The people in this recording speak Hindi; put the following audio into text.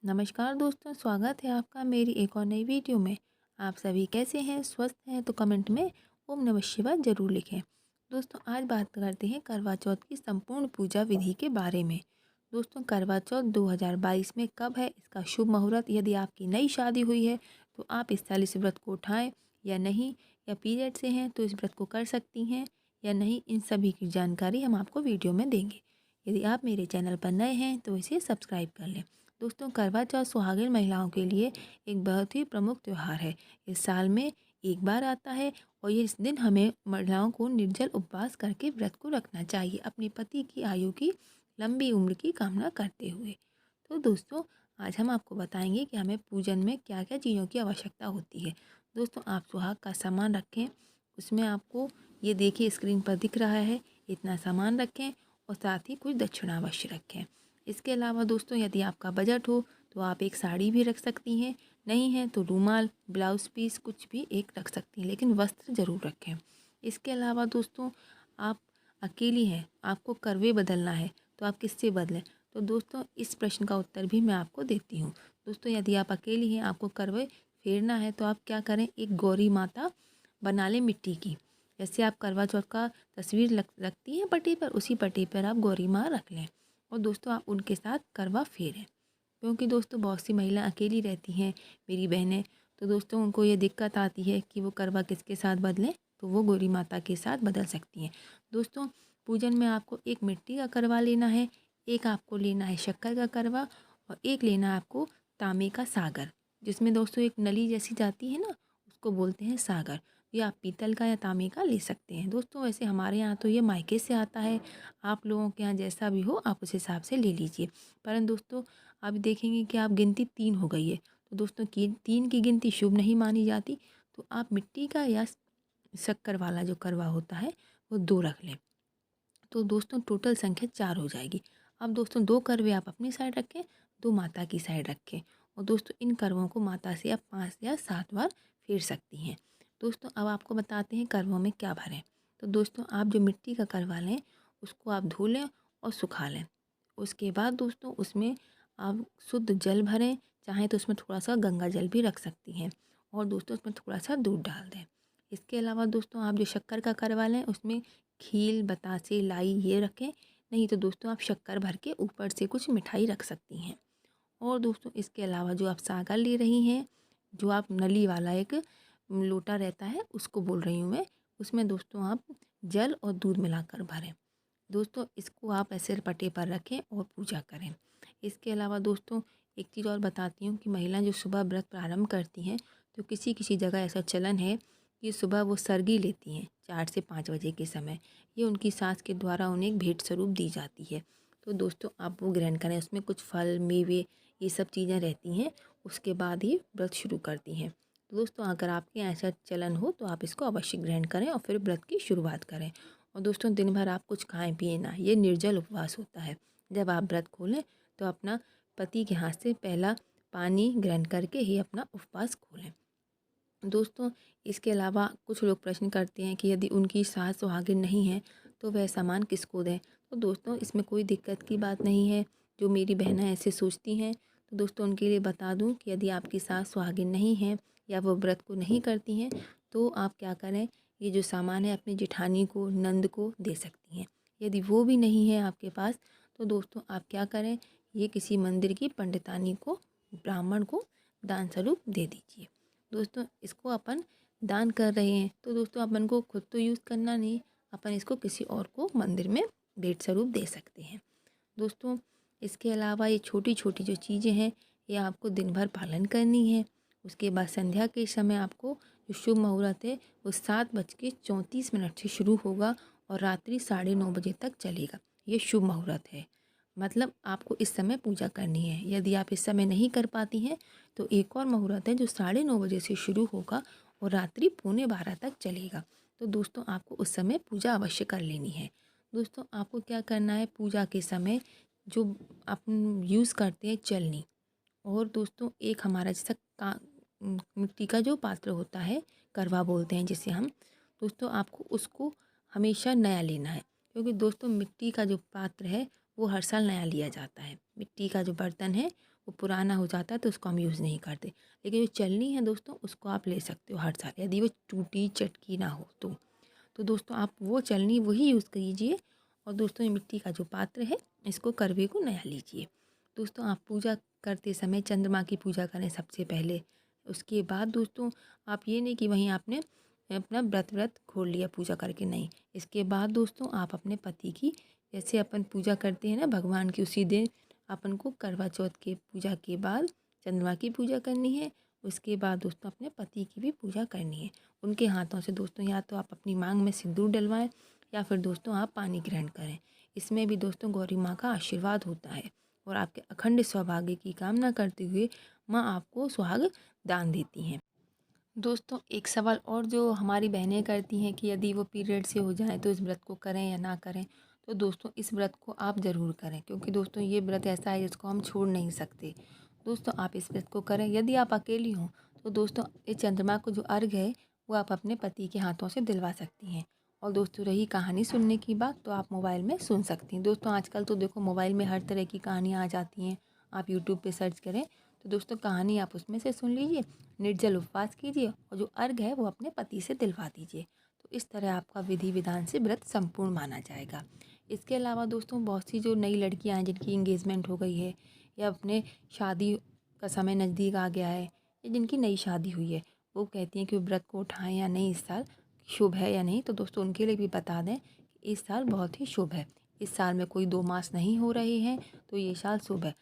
नमस्कार दोस्तों, स्वागत है आपका मेरी एक और नई वीडियो में। आप सभी कैसे हैं? स्वस्थ हैं तो कमेंट में ओम नमः शिवाय जरूर लिखें। दोस्तों, आज बात करते हैं करवा चौथ की संपूर्ण पूजा विधि के बारे में। दोस्तों, करवा चौथ 2022 में कब है, इसका शुभ मुहूर्त, यदि आपकी नई शादी हुई है तो आप इस साल इस व्रत को उठाएं या नहीं, या पीरियड से हैं तो इस व्रत को कर सकती हैं या नहीं, इन सभी की जानकारी हम आपको वीडियो में देंगे। यदि आप मेरे चैनल पर नए हैं तो इसे सब्सक्राइब कर लें। दोस्तों, करवा चौथ सुहागिन महिलाओं के लिए एक बहुत ही प्रमुख त्यौहार है। इस साल में एक बार आता है और ये इस दिन हमें महिलाओं को निर्जल उपवास करके व्रत को रखना चाहिए, अपने पति की आयु की लंबी उम्र की कामना करते हुए। तो दोस्तों, आज हम आपको बताएंगे कि हमें पूजन में क्या क्या चीज़ों की आवश्यकता होती है। दोस्तों, आप सुहाग का सामान रखें, उसमें आपको ये देखिए स्क्रीन पर दिख रहा है, इतना सामान रखें और साथ ही कुछ दक्षिणा अवश्य रखें। इसके अलावा दोस्तों, यदि आपका बजट हो तो आप एक साड़ी भी रख सकती हैं, नहीं है तो रूमाल, ब्लाउज पीस कुछ भी एक रख सकती हैं, लेकिन वस्त्र ज़रूर रखें। इसके अलावा दोस्तों, आप अकेली हैं, आपको करवे बदलना है तो आप किससे बदलें? तो दोस्तों, इस प्रश्न का उत्तर भी मैं आपको देती हूँ। दोस्तों, यदि आप अकेली हैं, आपको करवे फेरना है तो आप क्या करें, एक गौरी माता बना लें मिट्टी की। जैसे आप करवा चौथ का तस्वीर रखती हैं पट्टी पर, उसी पट्टी पर आप गौरी माँ रख लें और दोस्तों आप उनके साथ करवा फेरें। क्योंकि दोस्तों, बहुत सी महिला अकेली रहती हैं, मेरी बहनें, तो दोस्तों उनको ये दिक्कत आती है कि वो करवा किसके साथ बदलें, तो वो गौरी माता के साथ बदल सकती हैं। दोस्तों, पूजन में आपको एक मिट्टी का करवा लेना है, एक आपको लेना है शक्कर का करवा और एक लेना है आपको तांबे का सागर, जिसमें दोस्तों एक नली जैसी जाती है ना, उसको बोलते हैं सागर। ये आप पीतल का या तांबे का ले सकते हैं। दोस्तों, वैसे हमारे यहाँ तो ये मायके से आता है, आप लोगों के यहाँ जैसा भी हो आप उस हिसाब से ले लीजिए। परंतु दोस्तों, आप देखेंगे कि आप गिनती 3 हो गई है, तो दोस्तों की 3 की गिनती शुभ नहीं मानी जाती, तो आप मिट्टी का या शक्कर वाला जो करवा होता है वो 2 रख लें। तो दोस्तों टोटल संख्या 4 हो जाएगी। अब दोस्तों 2 करवे आप अपनी साइड रखें, 2 माता की साइड रखें और दोस्तों इन करवों को माता से आप 5 या 7 बार फेर सकती हैं। दोस्तों, अब आपको बताते हैं करवों में क्या भरें। तो दोस्तों, आप जो मिट्टी का करवा लें उसको आप धो लें और सुखा लें। उसके बाद दोस्तों उसमें आप शुद्ध जल भरें, चाहें तो उसमें थोड़ा सा गंगा जल भी रख सकती हैं और दोस्तों उसमें थोड़ा सा दूध डाल दें। इसके अलावा दोस्तों, आप जो शक्कर का करवा लें उसमें खील, बतासे, लाई ये रखें, नहीं तो दोस्तों आप शक्कर भर के ऊपर से कुछ मिठाई रख सकती हैं। और दोस्तों, इसके अलावा जो आप सागर ले रही हैं, जो आप नली वाला एक लोटा रहता है उसको बोल रही हूँ मैं, उसमें दोस्तों आप जल और दूध मिलाकर भरें। दोस्तों, इसको आप ऐसे पटे पर रखें और पूजा करें। इसके अलावा दोस्तों, एक चीज़ और बताती हूँ कि महिलाएं जो सुबह व्रत प्रारंभ करती हैं, तो किसी किसी जगह ऐसा चलन है कि सुबह वो सरगी लेती हैं 4 से 5 बजे के समय। ये उनकी सास के द्वारा उन्हें एक भेंट स्वरूप दी जाती है। तो दोस्तों आप वो ग्रहण करें, उसमें कुछ फल, मेवे ये सब चीज़ें रहती हैं, उसके बाद ही व्रत शुरू करती हैं। तो दोस्तों, अगर आपके यहाँ ऐसा चलन हो तो आप इसको अवश्य ग्रहण करें और फिर व्रत की शुरुआत करें। और दोस्तों, दिन भर आप कुछ खाएं पिए ना, ये निर्जल उपवास होता है। जब आप व्रत खोलें तो अपना पति के हाथ से पहला पानी ग्रहण करके ही अपना उपवास खोलें। दोस्तों, इसके अलावा कुछ लोग प्रश्न करते हैं कि यदि उनकी सास सुहागिन नहीं है तो वह सामान किसको दें। तो दोस्तों, इसमें कोई दिक्कत की बात नहीं है। जो मेरी बहनें ऐसे सोचती हैं, तो दोस्तों उनके लिए बता दूं कि यदि आपकी सास सुहागिन नहीं है या वो व्रत को नहीं करती हैं, तो आप क्या करें, ये जो सामान है अपनी जेठानी को, नंद को दे सकती हैं। यदि वो भी नहीं है आपके पास, तो दोस्तों आप क्या करें, ये किसी मंदिर की पंडितानी को, ब्राह्मण को दान स्वरूप दे दीजिए। दोस्तों, इसको अपन दान कर रहे हैं तो दोस्तों अपन को खुद तो यूज़ करना नहीं, अपन इसको किसी और को मंदिर में भेंट स्वरूप दे सकते हैं। दोस्तों, इसके अलावा ये छोटी छोटी जो चीज़ें हैं ये आपको दिन भर पालन करनी है। उसके बाद संध्या के समय आपको जो शुभ मुहूर्त है वो 7:34 से शुरू होगा और रात्रि 9:30 बजे तक चलेगा। ये शुभ मुहूर्त है, मतलब आपको इस समय पूजा करनी है। यदि आप इस समय नहीं कर पाती हैं तो एक और मुहूर्त है जो 9:30 से शुरू होगा और रात्रि 11:45 तक चलेगा। तो दोस्तों आपको उस समय पूजा अवश्य कर लेनी है। दोस्तों, आपको क्या करना है, पूजा के समय जो अपन यूज़ करते हैं चलनी, और दोस्तों एक हमारा जैसा मिट्टी का जो पात्र होता है, करवा बोलते हैं जिसे हम, दोस्तों आपको उसको हमेशा नया लेना है। क्योंकि दोस्तों मिट्टी का जो पात्र है वो हर साल नया लिया जाता है। मिट्टी का जो बर्तन है वो पुराना हो जाता है तो उसको हम यूज़ नहीं करते, लेकिन जो चलनी है दोस्तों उसको आप ले सकते हो हर साल, यदि वो टूटी चटकी ना हो तो दोस्तों आप वो चलनी वही यूज़ कीजिए। और दोस्तों ये मिट्टी का जो पात्र है इसको करवे को नया लीजिए। दोस्तों आप पूजा करते समय चंद्रमा की पूजा करें सबसे पहले। उसके बाद दोस्तों आप ये नहीं कि वहीं आपने अपना व्रत खोल लिया पूजा करके, नहीं। इसके बाद दोस्तों आप अपने पति की, जैसे अपन पूजा करते हैं ना भगवान की, उसी दिन अपन को करवा चौथ के पूजा के बाद चंद्रमा की पूजा करनी है। उसके बाद दोस्तों अपने पति की भी पूजा करनी है। उनके हाथों से दोस्तों या तो आप अपनी मांग में सिंदूर डलवाएं या फिर दोस्तों आप पानी ग्रहण करें। इसमें भी दोस्तों गौरी माँ का आशीर्वाद होता है और आपके अखंड सौभाग्य की कामना करते हुए माँ आपको सुहाग दान देती हैं। दोस्तों एक सवाल और जो हमारी बहनें करती हैं कि यदि वो पीरियड से हो जाए तो इस व्रत को करें या ना करें। तो दोस्तों इस व्रत को आप ज़रूर करें, क्योंकि दोस्तों ये व्रत ऐसा है जिसको हम छोड़ नहीं सकते। दोस्तों आप इस व्रत को करें। यदि आप अकेली हों तो दोस्तों इस चंद्रमा को जो अर्घ है वो आप अपने पति के हाथों से दिलवा सकती हैं। और दोस्तों रही कहानी सुनने की बात, तो आप मोबाइल में सुन सकती हैं। दोस्तों आजकल तो देखो मोबाइल में हर तरह की कहानियाँ आ जाती हैं। आप यूट्यूब पे सर्च करें तो दोस्तों कहानी आप उसमें से सुन लीजिए, निर्जल उपवास कीजिए और जो अर्घ है वो अपने पति से दिलवा दीजिए। तो इस तरह आपका विधि विधान से व्रत संपूर्ण माना जाएगा। इसके अलावा दोस्तों बहुत सी जो नई लड़कियां हैं जिनकी इंगेजमेंट हो गई है या अपने शादी का समय नज़दीक आ गया है या जिनकी नई शादी हुई है, वो कहती हैं कि व्रत को उठाएं या नहीं, इस साल शुभ है या नहीं। तो दोस्तों उनके लिए भी बता दें कि इस साल बहुत ही शुभ है। इस साल में कोई 2 मास नहीं हो रहे हैं, तो ये साल शुभ है।